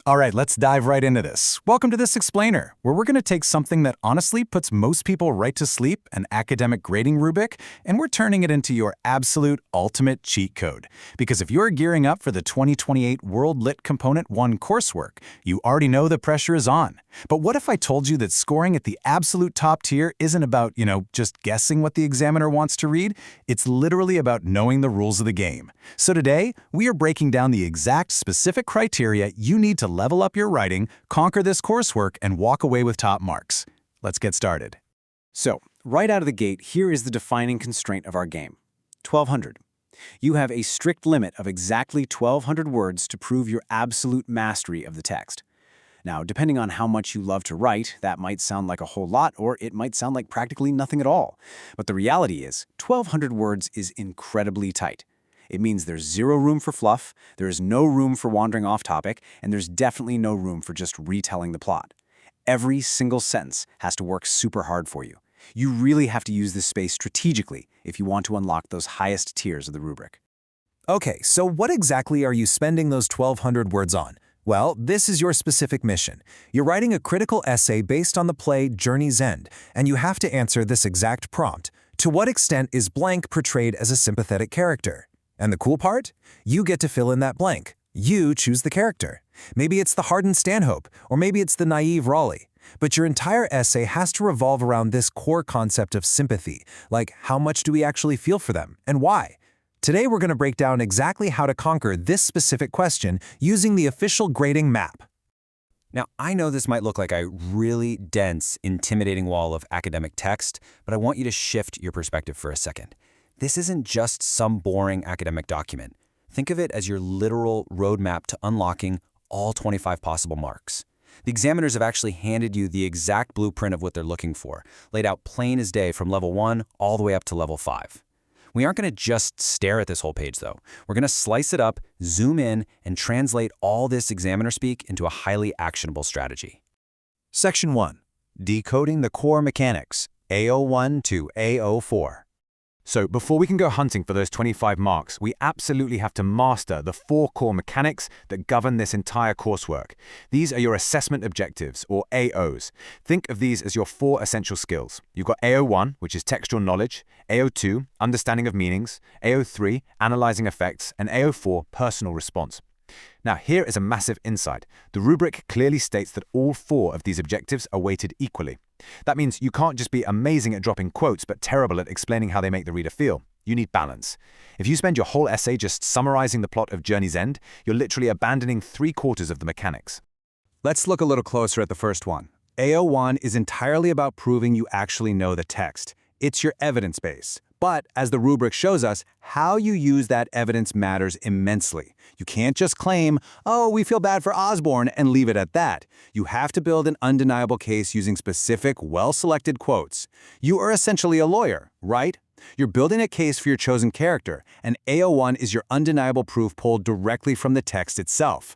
All right, let's dive right into this. Welcome to This Explainer, where we're going to take something that honestly puts most people right to sleep, an academic grading rubric, and we're turning it into your absolute ultimate cheat code. Because if you're gearing up for the 2028 World Lit Component 1 coursework, you already know the pressure is on. But what if I told you that scoring at the absolute top tier isn't about, just guessing what the examiner wants to read? It's literally about knowing the rules of the game. So today, we are breaking down the exact specific criteria you need to level up your writing, conquer this coursework, and walk away with top marks. Let's get started. So, right out of the gate, here is the defining constraint of our game. 1,200. You have a strict limit of exactly 1,200 words to prove your absolute mastery of the text. Now, depending on how much you love to write, that might sound like a whole lot, or it might sound like practically nothing at all. But the reality is, 1,200 words is incredibly tight. It means there's zero room for fluff, there is no room for wandering off topic, and there's definitely no room for just retelling the plot. Every single sentence has to work super hard for you. You really have to use this space strategically if you want to unlock those highest tiers of the rubric. Okay, so what exactly are you spending those 1,200 words on? Well, this is your specific mission. You're writing a critical essay based on the play Journey's End, and you have to answer this exact prompt. To what extent is blank portrayed as a sympathetic character? And the cool part? You get to fill in that blank. You choose the character. Maybe it's the hardened Stanhope, or maybe it's the naive Raleigh. But your entire essay has to revolve around this core concept of sympathy, like how much do we actually feel for them, and why? Today we're going to break down exactly how to conquer this specific question using the official grading map. Now, I know this might look like a really dense, intimidating wall of academic text, but I want you to shift your perspective for a second. This isn't just some boring academic document. Think of it as your literal roadmap to unlocking all 25 possible marks. The examiners have actually handed you the exact blueprint of what they're looking for, laid out plain as day from level 1 all the way up to level 5. We aren't going to just stare at this whole page, though. We're going to slice it up, zoom in, and translate all this examiner speak into a highly actionable strategy. Section 1. Decoding the core mechanics, AO1 to AO4. So before we can go hunting for those 25 marks, we absolutely have to master the 4 core mechanics that govern this entire coursework. These are your assessment objectives, or AOs. Think of these as your 4 essential skills. You've got AO1, which is textual knowledge, AO2, understanding of meanings, AO3, analyzing effects, and AO4, personal response. Now, here is a massive insight. The rubric clearly states that all 4 of these objectives are weighted equally. That means you can't just be amazing at dropping quotes but terrible at explaining how they make the reader feel. You need balance. If you spend your whole essay just summarizing the plot of Journey's End, you're literally abandoning 3/4 of the mechanics. Let's look a little closer at the first one. AO1 is entirely about proving you actually know the text. It's your evidence base. But, as the rubric shows us, how you use that evidence matters immensely. You can't just claim, oh, we feel bad for Osborne, and leave it at that. You have to build an undeniable case using specific, well-selected quotes. You are essentially a lawyer, right? You're building a case for your chosen character, and AO1 is your undeniable proof pulled directly from the text itself.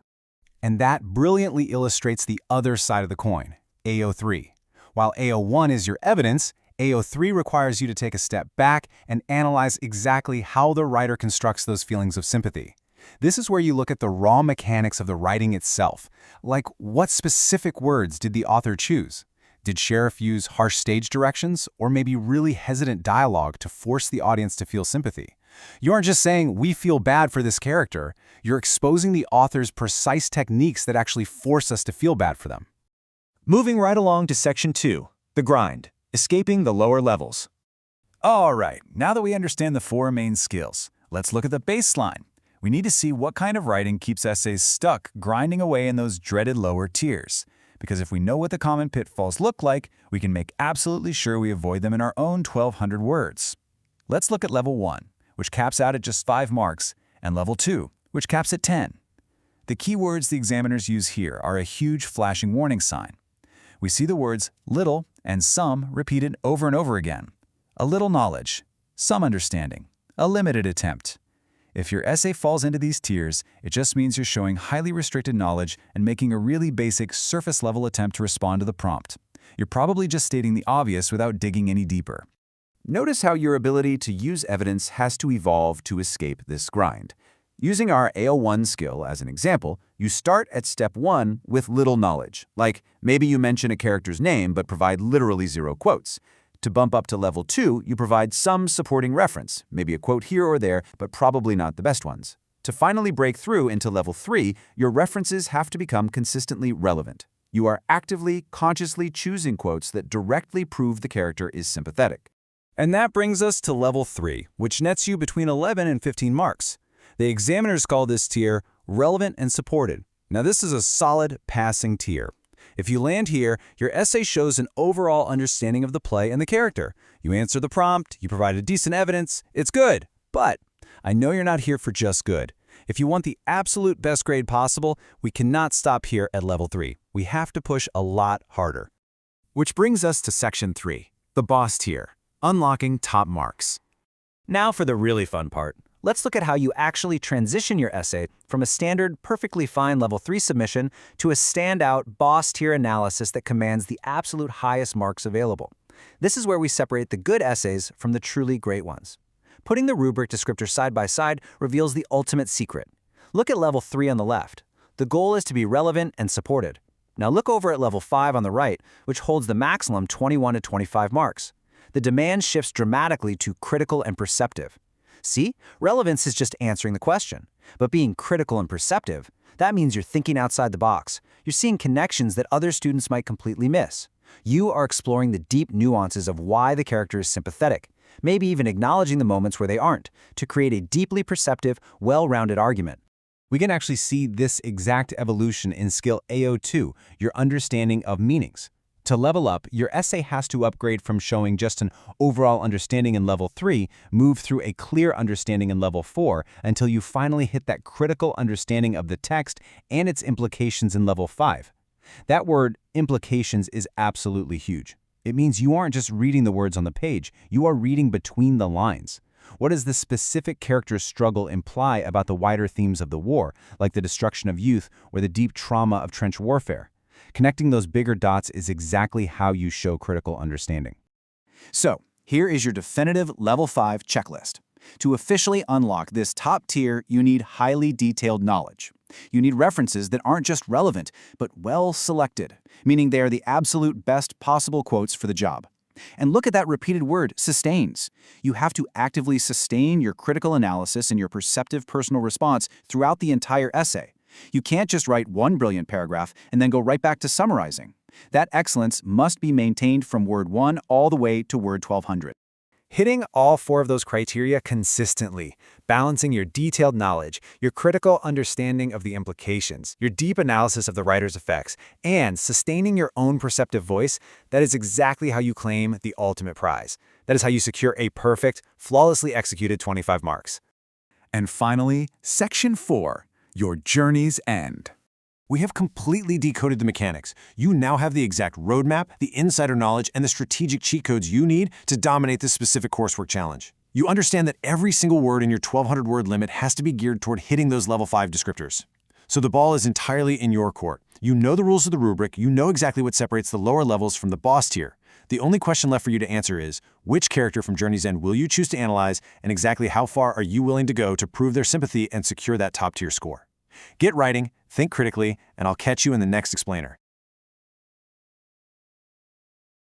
And that brilliantly illustrates the other side of the coin, AO3. While AO1 is your evidence, AO3 requires you to take a step back and analyze exactly how the writer constructs those feelings of sympathy. This is where you look at the raw mechanics of the writing itself, like what specific words did the author choose? Did Sheriff use harsh stage directions, or maybe really hesitant dialogue to force the audience to feel sympathy? You aren't just saying, we feel bad for this character, you're exposing the author's precise techniques that actually force us to feel bad for them. Moving right along to Section 2, the grind. Escaping the lower levels. All right, now that we understand the 4 main skills, let's look at the baseline. We need to see what kind of writing keeps essays stuck, grinding away in those dreaded lower tiers. Because if we know what the common pitfalls look like, we can make absolutely sure we avoid them in our own 1,200 words. Let's look at level 1, which caps out at just 5 marks, and level 2, which caps at 10. The key words the examiners use here are a huge flashing warning sign. We see the words little and some repeated over and over again. A little knowledge, some understanding, a limited attempt. If your essay falls into these tiers, it just means you're showing highly restricted knowledge and making a really basic surface-level attempt to respond to the prompt. You're probably just stating the obvious without digging any deeper. Notice how your ability to use evidence has to evolve to escape this grind. Using our AO1 skill as an example, you start at step 1 with little knowledge, like maybe you mention a character's name but provide literally 0 quotes. To bump up to level 2, you provide some supporting reference, maybe a quote here or there, but probably not the best ones. To finally break through into level 3, your references have to become consistently relevant. You are actively, consciously choosing quotes that directly prove the character is sympathetic. And that brings us to level 3, which nets you between 11 and 15 marks. The examiners call this tier relevant and supported. Now this is a solid passing tier. If you land here, your essay shows an overall understanding of the play and the character. You answer the prompt, you provided decent evidence, it's good. But I know you're not here for just good. If you want the absolute best grade possible, we cannot stop here at level 3. We have to push a lot harder. Which brings us to section 3, the boss tier, unlocking top marks. Now for the really fun part. Let's look at how you actually transition your essay from a standard, perfectly fine level 3 submission to a standout boss tier analysis that commands the absolute highest marks available. This is where we separate the good essays from the truly great ones. Putting the rubric descriptors side by side reveals the ultimate secret. Look at level 3 on the left. The goal is to be relevant and supported. Now look over at level 5 on the right, which holds the maximum 21 to 25 marks. The demand shifts dramatically to critical and perceptive. See, relevance is just answering the question. But being critical and perceptive, that means you're thinking outside the box. You're seeing connections that other students might completely miss. You are exploring the deep nuances of why the character is sympathetic, maybe even acknowledging the moments where they aren't, to create a deeply perceptive, well-rounded argument. We can actually see this exact evolution in skill AO2, your understanding of meanings. To level up, your essay has to upgrade from showing just an overall understanding in level 3, move through a clear understanding in level 4, until you finally hit that critical understanding of the text and its implications in level 5. That word, implications, is absolutely huge. It means you aren't just reading the words on the page, you are reading between the lines. What does the specific character's struggle imply about the wider themes of the war, like the destruction of youth or the deep trauma of trench warfare? Connecting those bigger dots is exactly how you show critical understanding. So, here is your definitive Level 5 checklist. To officially unlock this top tier, you need highly detailed knowledge. You need references that aren't just relevant, but well-selected, meaning they are the absolute best possible quotes for the job. And look at that repeated word, sustains. You have to actively sustain your critical analysis and your perceptive personal response throughout the entire essay. You can't just write one brilliant paragraph and then go right back to summarizing. That excellence must be maintained from word 1 all the way to word 1200. Hitting all 4 of those criteria consistently, balancing your detailed knowledge, your critical understanding of the implications, your deep analysis of the writer's effects, and sustaining your own perceptive voice, that is exactly how you claim the ultimate prize. That is how you secure a perfect, flawlessly executed 25 marks. And finally, Section 4, your journey's end. We have completely decoded the mechanics. You now have the exact roadmap, the insider knowledge, and the strategic cheat codes you need to dominate this specific coursework challenge. You understand that every single word in your 1,200-word limit has to be geared toward hitting those level 5 descriptors. So the ball is entirely in your court. You know the rules of the rubric, you know exactly what separates the lower levels from the boss tier. The only question left for you to answer is, which character from Journey's End will you choose to analyze, and exactly how far are you willing to go to prove their sympathy and secure that top-tier score? Get writing, think critically, and I'll catch you in the next explainer.